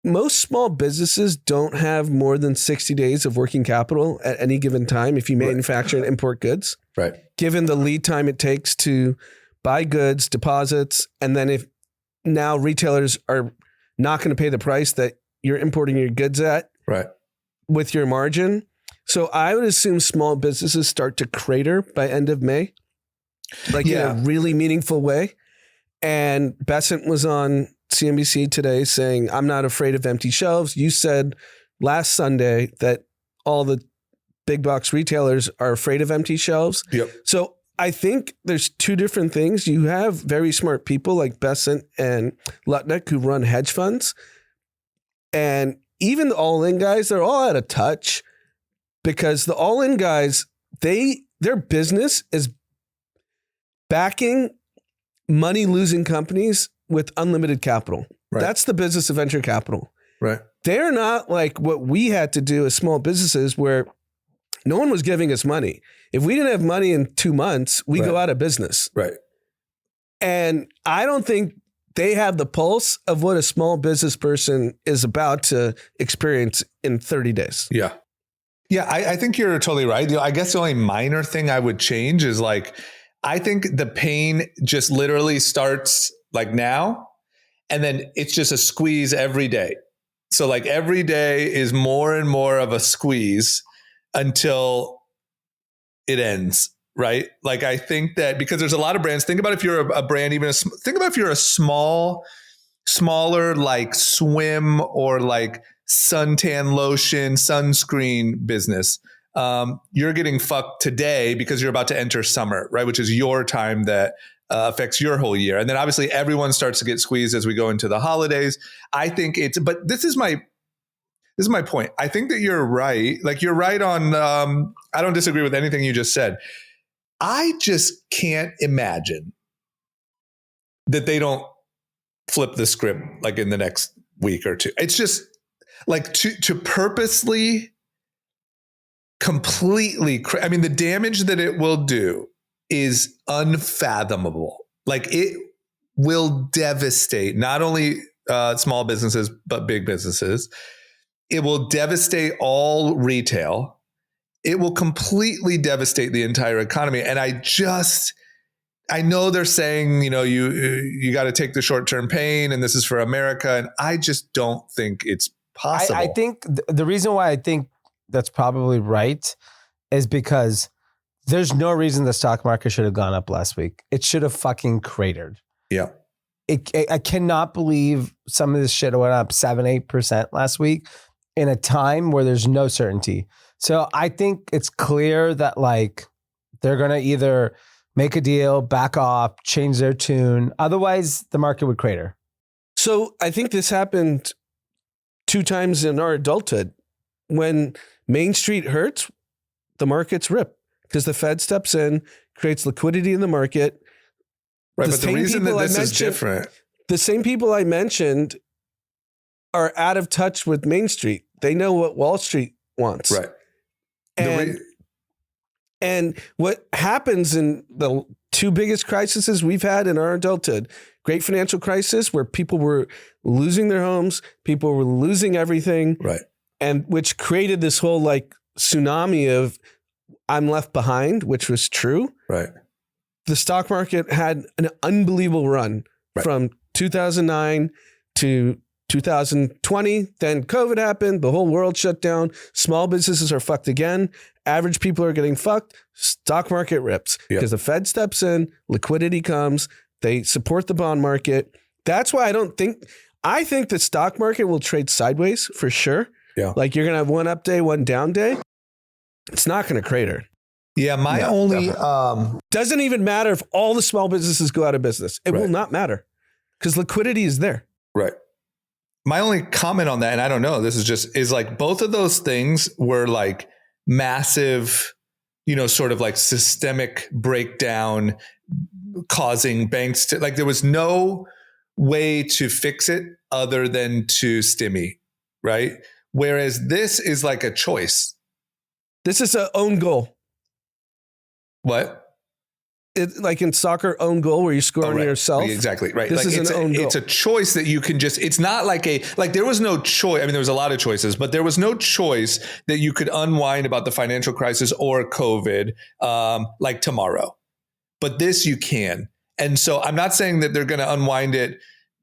most small businesses don't have more than 60 days of working capital at any given time if you manufacture and import goods. Right. Given the lead time it takes to buy goods, deposits, and then if now retailers are not going to pay the price that you're importing your goods at with your margin. So I would assume small businesses start to crater by end of May. In a really meaningful way. And Besant was on CNBC today saying, I'm not afraid of empty shelves. You said last Sunday that all the big box retailers are afraid of empty shelves. Yep. So I think there's two different things. You have very smart people like Besant and Lutnick who run hedge funds. And even the all-in guys, they're all out of touch because the all-in guys, their business is backing money-losing companies with unlimited capital. Right. That's the business of venture capital. Right. They're not like what we had to do as small businesses where no one was giving us money. If we didn't have money in 2 months, we go out of business. Right. And I don't think they have the pulse of what a small business person is about to experience in 30 days. Yeah. Yeah, I think you're totally right. I guess the only minor thing I would change is like, I think the pain just literally starts like now, and then it's just a squeeze every day. So like every day is more and more of a squeeze until it ends, right? Like I think that because there's a lot of brands, think about if you're a brand, think about if you're a smaller like swim or like suntan lotion, sunscreen business. You're getting fucked today because you're about to enter summer, right? Which is your time that affects your whole year. And then obviously everyone starts to get squeezed as we go into the holidays. I think but this is my point. I think that you're right. Like you're right on, I don't disagree with anything you just said. I just can't imagine that they don't flip the script like in the next week or two. It's just like to purposely completely, I mean, the damage that it will do is unfathomable. Like it will devastate not only small businesses, but big businesses. It will devastate all retail. It will completely devastate the entire economy. And I know they're saying, you got to take the short-term pain and this is for America. And I just don't think it's possible. I think the reason why I think that's probably right is because there's no reason the stock market should have gone up last week. It should have fucking cratered. Yeah. I cannot believe some of this shit went up 7-8% last week in a time where there's no certainty. So I think it's clear that like they're going to either make a deal, back off, change their tune. Otherwise the market would crater. So I think this happened 2 times in our adulthood. When Main Street hurts, the markets rip because the Fed steps in, creates liquidity in the market. Right, but the reason that this is different. The same people I mentioned are out of touch with Main Street. They know what Wall Street wants. Right. And what happens in the 2 biggest crises we've had in our adulthood, great financial crisis where people were losing their homes, people were losing everything. Right. And which created this whole like tsunami of I'm left behind, which was true. Right. The stock market had an unbelievable run from 2009 to 2020. Then COVID happened. The whole world shut down. Small businesses are fucked again. Average people are getting fucked. Stock market rips because the Fed steps in, liquidity comes. They support the bond market. That's why I think the stock market will trade sideways for sure. Yeah. Like you're going to have one up day, one down day. It's not going to crater. Yeah. Doesn't even matter if all the small businesses go out of business. It will not matter because liquidity is there. Right. My only comment on that, and I don't know, is like both of those things were like massive, sort of like systemic breakdown causing banks to like, there was no way to fix it other than to stimmy. Right. Whereas this is like a choice. This is an own goal. What? Like in soccer, own goal where you score on yourself. Exactly. Right. This is an own goal. It's a choice that you can it's not like there was no choice. I mean, there was a lot of choices, but there was no choice that you could unwind about the financial crisis or COVID like tomorrow. But this you can. And so I'm not saying that they're going to unwind it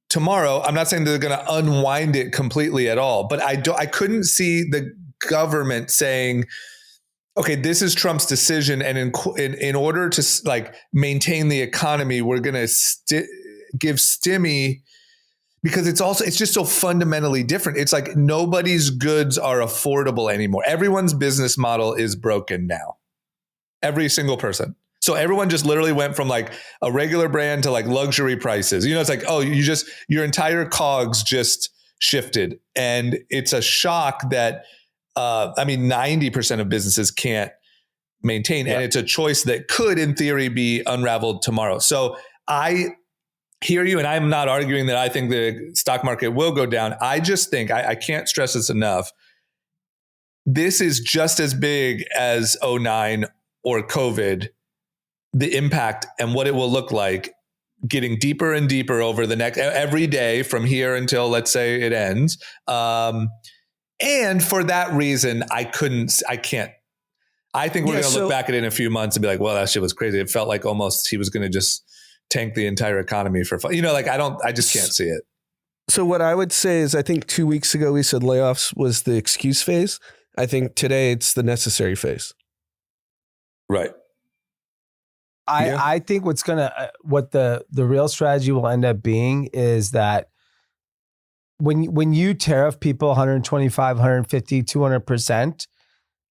tomorrow. I'm not saying they're going to unwind it completely at all, but I couldn't see the government saying, okay, this is Trump's decision. And in order to like maintain the economy, we're going to give stimmy because it's just so fundamentally different. It's like nobody's goods are affordable anymore. Everyone's business model is broken now. Every single person. So everyone just literally went from like a regular brand to like luxury prices. It's like, oh, your entire COGS just shifted. And it's a shock that, 90% of businesses can't maintain. Yeah. And it's a choice that could, in theory, be unraveled tomorrow. So I hear you, and I'm not arguing that I think the stock market will go down. I just think, I can't stress this enough, this is just as big as 2009 or COVID, the impact and what it will look like getting deeper and deeper over the next, every day from here until, let's say, it ends. And for that reason, I think we're going to look back at it in a few months and be like, well, that shit was crazy. It felt like almost he was going to just tank the entire economy for fun. I just can't see it. So what I would say is, I think 2 weeks ago we said layoffs was the excuse phase. I think today it's the necessary phase. Right. I think what the real strategy will end up being is that when you tariff people 125, 150, 200%,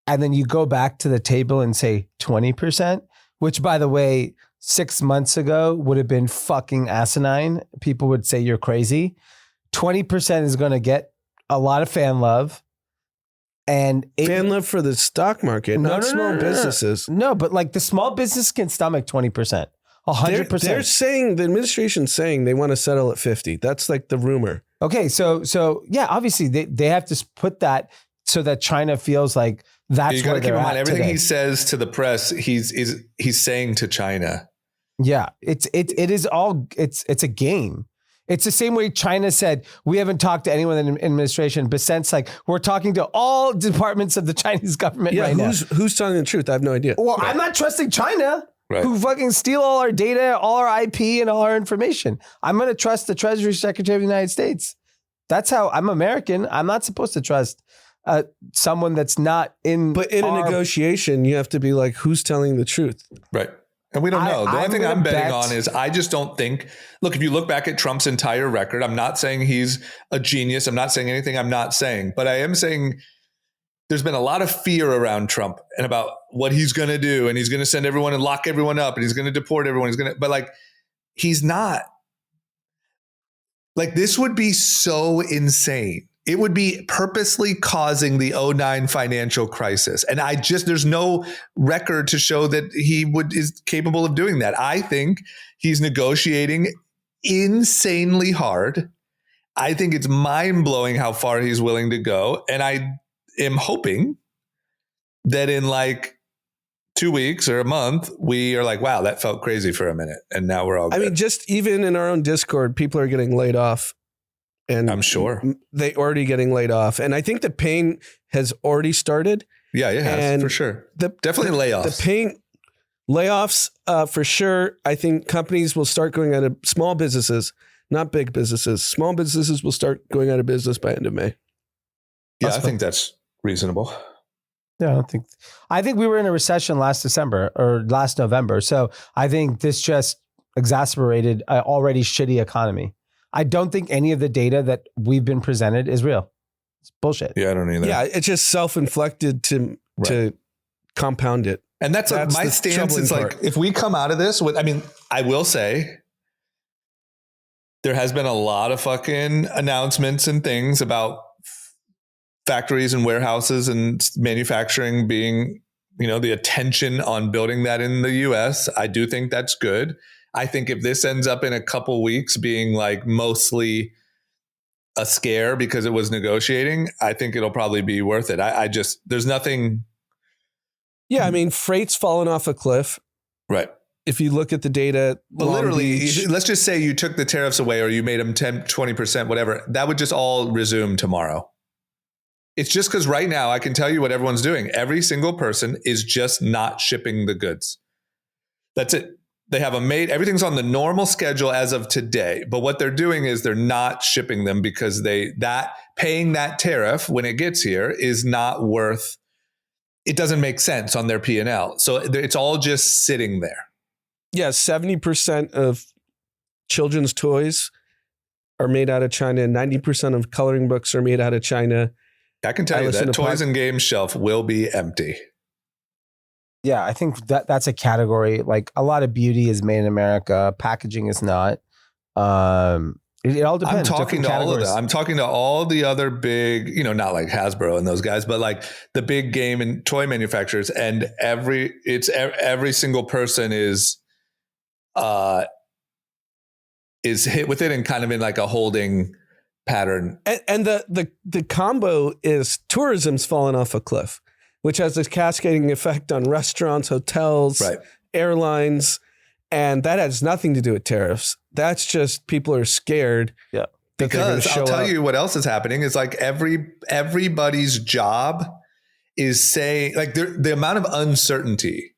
and then you go back to the table and say 20%, which, by the way, 6 months ago would have been fucking asinine. People would say you're crazy. 20% is going to get a lot of fan love. And fan love for the stock market, not small businesses. No, but like the small business can stomach 20%, 100%. They're saying, the administration's saying they want to settle at 50. That's like the rumor. Okay, so yeah, obviously they have to put that so that China feels like that's where they're at. Everything today. He says to the press, he's saying to China. Yeah, it's a game. It's the same way China said, we haven't talked to anyone in the administration, but since like we're talking to all departments of the Chinese government right now. Who's telling the truth? I have no idea. Well, right. I'm not trusting China, who fucking steal all our data, all our IP, and all our information. I'm going to trust the Treasury Secretary of the United States. That's how I'm American. I'm not supposed to trust someone that's not in. But in a negotiation, you have to be like, who's telling the truth? Right. And we don't know. The only thing I'm betting on is I just don't think, look, if you look back at Trump's entire record, I'm not saying he's a genius. I'm not saying anything I'm not saying, but I am saying there's been a lot of fear around Trump and about what he's going to do. And he's going to send everyone and lock everyone up and he's going to deport everyone. But like, he's not. Like, this would be so insane. It would be purposely causing the 2009 financial crisis. And there's no record to show that he is capable of doing that. I think he's negotiating insanely hard. I think it's mind blowing how far he's willing to go. And I am hoping that in like 2 weeks or a month, we are like, wow, that felt crazy for a minute. And now we're all good. I mean, just even in our own Discord, people are getting laid off. And I'm sure they already getting laid off. And I think the pain has already started. Yeah, it has, and for sure. Definitely layoffs. The pain, layoffs, for sure. I think companies will start going out of, small businesses, not big businesses. Small businesses will start going out of business by end of May. Yeah, I think that's reasonable. Yeah, I think we were in a recession last December or last November. So I think this just exacerbated an already shitty economy. I don't think any of the data that we've been presented is real. It's bullshit. Yeah, I don't either. Yeah, it's just self-inflicted to compound it. And that's my stance. It's like, if we come out of this with, I will say there has been a lot of fucking announcements and things about factories and warehouses and manufacturing being, the attention on building that in the US. I do think that's good. I think if this ends up in a couple weeks being like mostly a scare because it was negotiating, I think it'll probably be worth it. There's nothing. Yeah. Freight's fallen off a cliff. Right. If you look at the data, literally, let's just say you took the tariffs away or you made them 10, 20%, whatever, that would just all resume tomorrow. It's just because right now I can tell you what everyone's doing. Every single person is just not shipping the goods. That's it. They have everything's on the normal schedule as of today. But what they're doing is they're not shipping them because paying that tariff when it gets here is not worth, it doesn't make sense on their P&L. So it's all just sitting there. Yeah, 70% of children's toys are made out of China. 90% of coloring books are made out of China. I can tell you that toys and games shelf will be empty. Yeah, I think that's a category. Like a lot of beauty is made in America. Packaging is not. It all depends. I'm talking to all of them. I'm talking to all the other big, not like Hasbro and those guys, but like the big game and toy manufacturers, and every single person is hit with it and kind of in like a holding pattern. And the combo is tourism's fallen off a cliff, which has this cascading effect on restaurants, hotels, right, airlines. And that has nothing to do with tariffs. That's just people are scared. Yeah. Because I'll tell you what else is happening is like everybody's job is saying, like the amount of uncertainty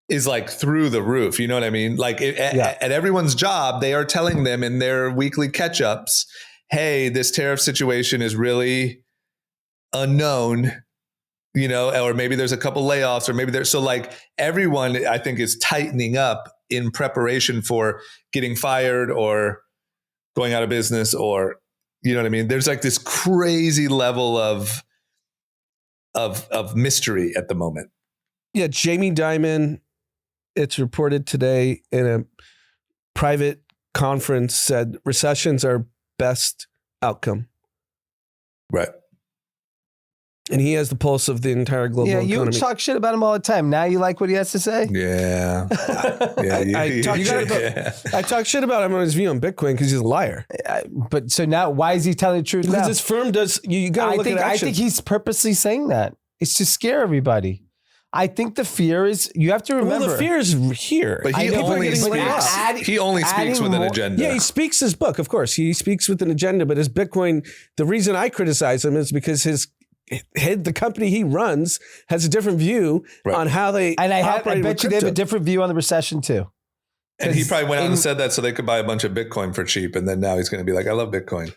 is like through the roof. You know what I mean? Like at everyone's job, they are telling them in their weekly catch-ups, hey, this tariff situation is really unknown. Or maybe there's a couple layoffs, or maybe so like everyone, I think, is tightening up in preparation for getting fired or going out of business, or, you know what I mean? There's like this crazy level of mystery at the moment. Yeah. Jamie Dimon, it's reported today in a private conference, said recession's our best outcome. Right. And he has the pulse of the entire global economy. Yeah, you talk shit about him all the time. Now you like what he has to say? Yeah. I talk shit about him on his view on Bitcoin because he's a liar. But so now, why is he telling the truth now? Because his firm does, you got to look at action. I think he's purposely saying that. It's to scare everybody. I think the fear is, you have to remember. Well, the fear is here. But he only speaks with an agenda. Yeah, he speaks his book, of course. He speaks with an agenda, but his Bitcoin, the reason I criticize him is because the company he runs has a different view on how they I bet you they have a different view on the recession too. And he probably went out and said that so they could buy a bunch of Bitcoin for cheap, and then now he's going to be like, I love Bitcoin.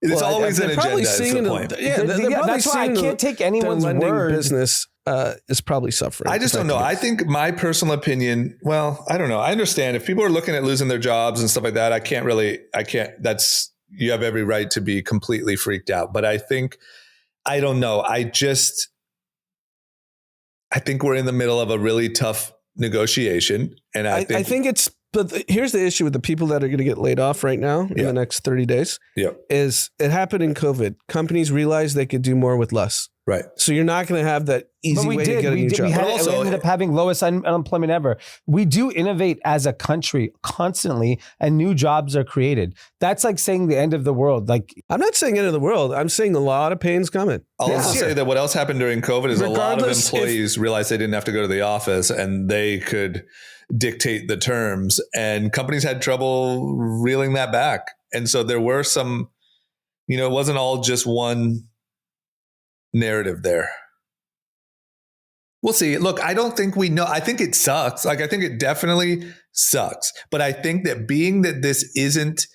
It's always an agenda. Is the point. That's why I can't take anyone's word. Business is probably suffering. I just don't know. I think my personal opinion, well, I don't know. I understand if people are looking at losing their jobs and stuff like that, you have every right to be completely freaked out. But I don't know. I think we're in the middle of a really tough negotiation. And I think but here's the issue with the people that are going to get laid off right now in the next 30 days is it happened in COVID. Companies realized they could do more with less. Right. So you're not going to have that easy way to get a new job. We ended up having lowest unemployment ever. We do innovate as a country constantly, and new jobs are created. That's like saying the end of the world. Like, I'm not saying end of the world. I'm saying a lot of pain's coming. I'll also say that what else happened during COVID is a lot of employees realized they didn't have to go to the office and they could dictate the terms, and companies had trouble reeling that back. And so there were some, it wasn't all just one narrative there. We'll see. Look, I don't think we know. I think it sucks. Like, I think it definitely sucks. But I think that being that this isn't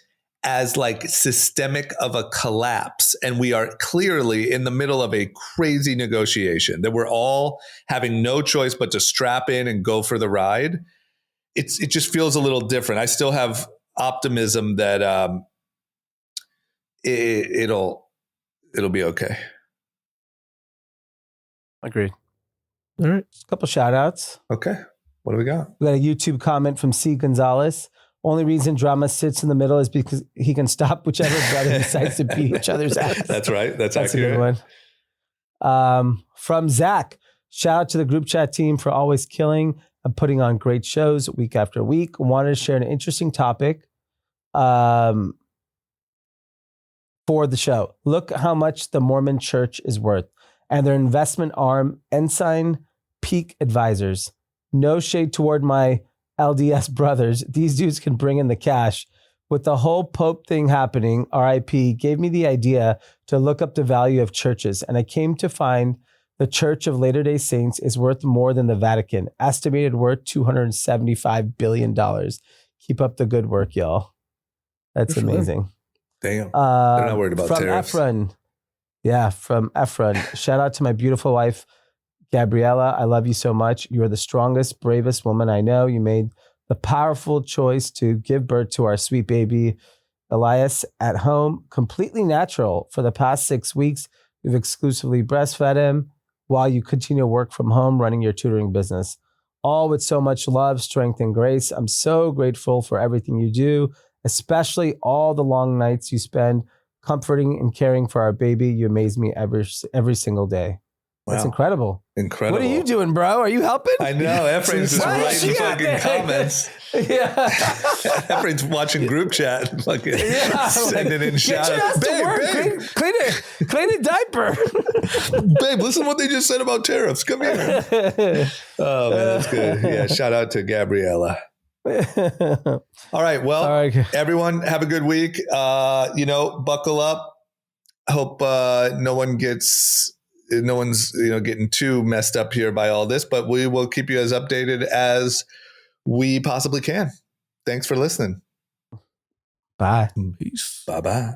as like systemic of a collapse, and we are clearly in the middle of a crazy negotiation that we're all having no choice but to strap in and go for the ride. It just feels a little different. I still have optimism that it'll be okay. Agreed. All right. A couple shout outs. Okay. What do we got? We got a YouTube comment from C. Gonzalez. Only reason drama sits in the middle is because he can stop whichever brother decides to beat each other's ass. That's right. That's accurate. A good one. From Zach. Shout out to the group chat team for always killing and putting on great shows week after week. Wanted to share an interesting topic for the show. Look how much the Mormon Church is worth, and their investment arm, Ensign Peak Advisors. No shade toward my LDS brothers. These dudes can bring in the cash. With the whole Pope thing happening, RIP gave me the idea to look up the value of churches, and I came to find the Church of Latter-day Saints is worth more than the Vatican, estimated worth $275 billion. Keep up the good work, y'all. That's amazing. Damn. They're not worried about tariffs. From Ephron. Shout out to my beautiful wife, Gabriella. I love you so much. You are the strongest, bravest woman I know. You made the powerful choice to give birth to our sweet baby, Elias, at home, completely natural. For the past 6 weeks, we've exclusively breastfed him. while you continue to work from home running your tutoring business. All with so much love, strength, and grace. I'm so grateful for everything you do, especially all the long nights you spend comforting and caring for our baby. You amaze me every single day. Wow. That's incredible. Incredible. What are you doing, bro? Are you helping? I know. Ephraim's just writing fucking comments. Yeah. Ephraim's watching group chat. Fucking sending in shout outs. Babe. Clean a diaper. Babe, listen to what they just said about tariffs. Come here. Oh, man, that's good. Yeah, shout out to Gabriella. All right. Well, everyone have a good week. Buckle up. Hope no one's getting too messed up here by all this, but we will keep you as updated as we possibly can. Thanks for listening. Bye. Peace. Bye-bye.